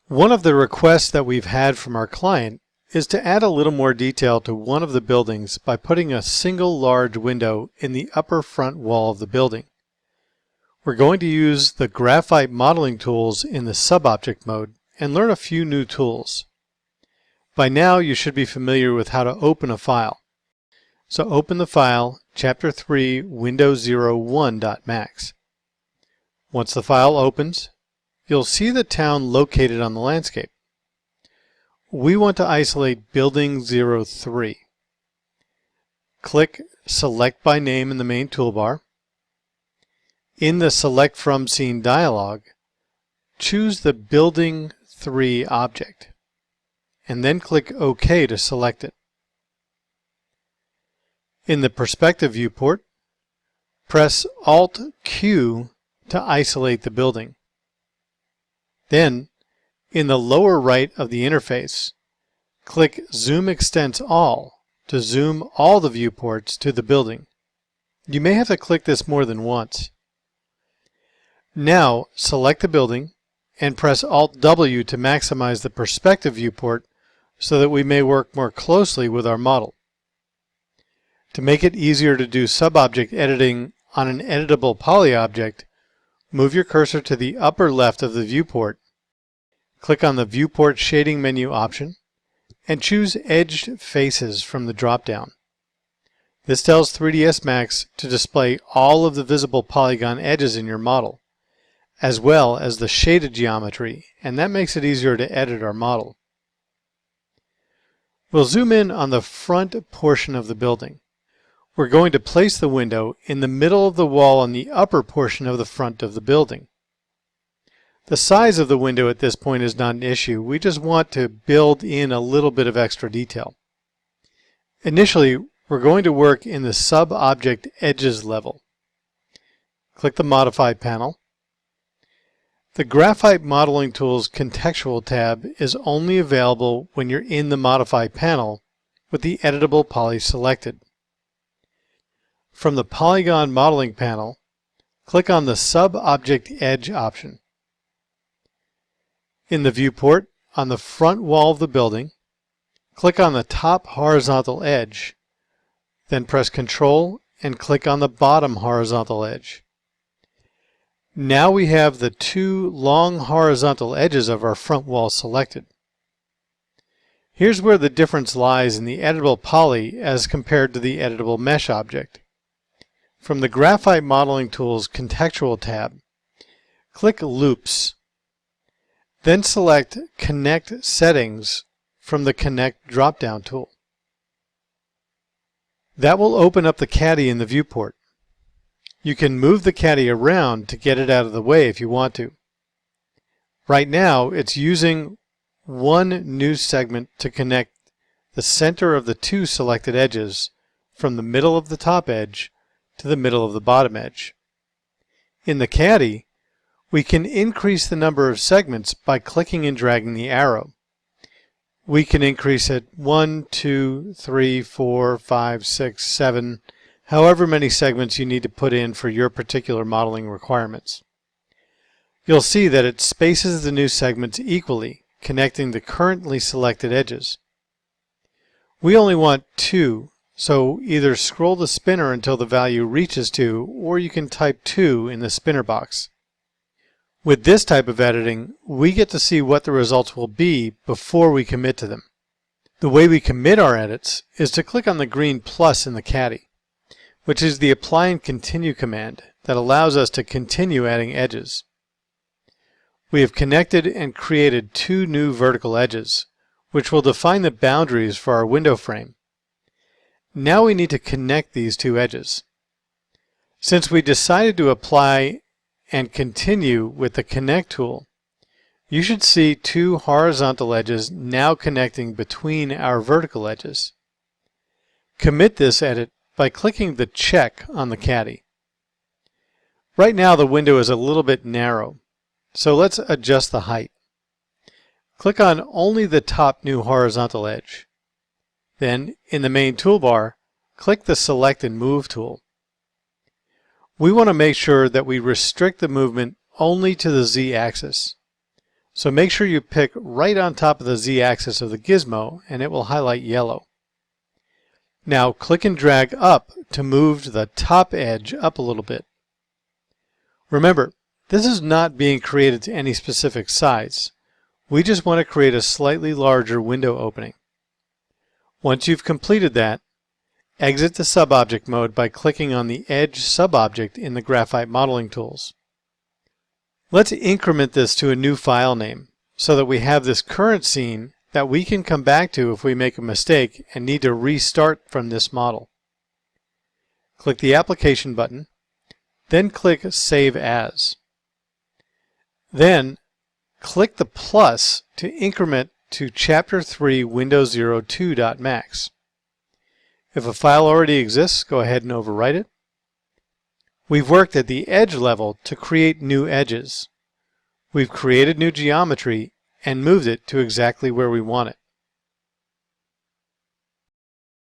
One of the requests that we've had from our client is to add a little more detail to one of the buildings by putting a single large window in the upper front wall of the building. We're going to use the graphite modeling tools in the sub-object mode and learn a few new tools. By now you should be familiar with how to open a file. So open the file chapter 3 window01.max. Once the file opens, you'll see the town located on the landscape. We want to isolate building 03. Click Select by Name in the main toolbar. In the Select From Scene dialog, choose the Building 3 object, and then click OK to select it. In the Perspective viewport, press Alt-Q to isolate the building. Then, in the lower right of the interface, click Zoom Extents All to zoom all the viewports to the building. You may have to click this more than once. Now, select the building and press Alt-W to maximize the perspective viewport so that we may work more closely with our model. To make it easier to do sub-object editing on an editable poly object, move your cursor to the upper left of the viewport, click on the Viewport Shading menu option, and choose Edged Faces from the drop-down. This tells 3ds Max to display all of the visible polygon edges in your model, as well as the shaded geometry, and that makes it easier to edit our model. We'll zoom in on the front portion of the building. We're going to place the window in the middle of the wall on the upper portion of the front of the building. The size of the window at this point is not an issue. We just want to build in a little bit of extra detail. Initially, we're going to work in the sub-object edges level. Click the Modify panel. The Graphite Modeling Tools Contextual tab is only available when you're in the Modify panel with the Editable Poly selected. From the Polygon Modeling panel, click on the Sub-Object Edge option. In the viewport, on the front wall of the building, click on the top horizontal edge, then press Ctrl and click on the bottom horizontal edge. Now we have the two long horizontal edges of our front wall selected. Here's where the difference lies in the editable poly as compared to the editable mesh object. From the Graphite Modeling Tools Contextual tab, click Loops. Then select Connect Settings from the Connect drop-down tool. That will open up the caddy in the viewport. You can move the caddy around to get it out of the way if you want to. Right now, it's using one new segment to connect the center of the two selected edges from the middle of the top edge to the middle of the bottom edge. In the caddy, we can increase the number of segments by clicking and dragging the arrow. We can increase it 1, 2, 3, 4, 5, 6, 7, however many segments you need to put in for your particular modeling requirements. You'll see that it spaces the new segments equally, connecting the currently selected edges. We only want 2, so either scroll the spinner until the value reaches 2, or you can type 2 in the spinner box. With this type of editing, we get to see what the results will be before we commit to them. The way we commit our edits is to click on the green plus in the caddy, which is the Apply and Continue command that allows us to continue adding edges. We have connected and created 2 new vertical edges, which will define the boundaries for our window frame. Now we need to connect these 2 edges. Since we decided to apply and continue with the Connect tool, you should see 2 horizontal edges now connecting between our vertical edges. Commit this edit by clicking the check on the caddy. Right now the window is a little bit narrow, so let's adjust the height. Click on only the top new horizontal edge. Then, in the main toolbar, click the Select and Move tool. We want to make sure that we restrict the movement only to the Z-axis. So make sure you pick right on top of the Z-axis of the gizmo and it will highlight yellow. Now click and drag up to move the top edge up a little bit. Remember, this is not being created to any specific size. We just want to create a slightly larger window opening. Once you've completed that, exit the subobject mode by clicking on the Edge subobject in the Graphite Modeling Tools. Let's increment this to a new file name so that we have this current scene that we can come back to if we make a mistake and need to restart from this model. Click the Application button, then click Save As. Then click the plus to increment to Chapter 3 Windows 02.max. If a file already exists, go ahead and overwrite it. We've worked at the edge level to create new edges. We've created new geometry and moved it to exactly where we want it.